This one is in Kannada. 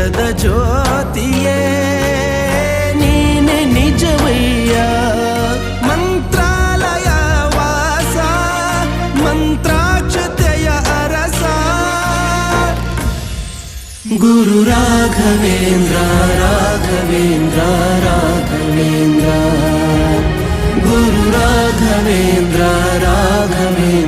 ಜಗದ ಜ್ಯೋತಿಯೇ ನೀನೆ ನಿಜವಯ್ಯ. ಮಂತ್ರಾಲಯ ವಾಸ ಮಂತ್ರಾಕ್ಷತೆಯ ಅರಸ ಗುರು ರಾಘವೇಂದ್ರ ರಾಘವೇಂದ್ರ ರಾಘವೇಂದ್ರ ಗುರು ರಾಘವೇಂದ್ರ ರಾಘವೇಂದ್ರ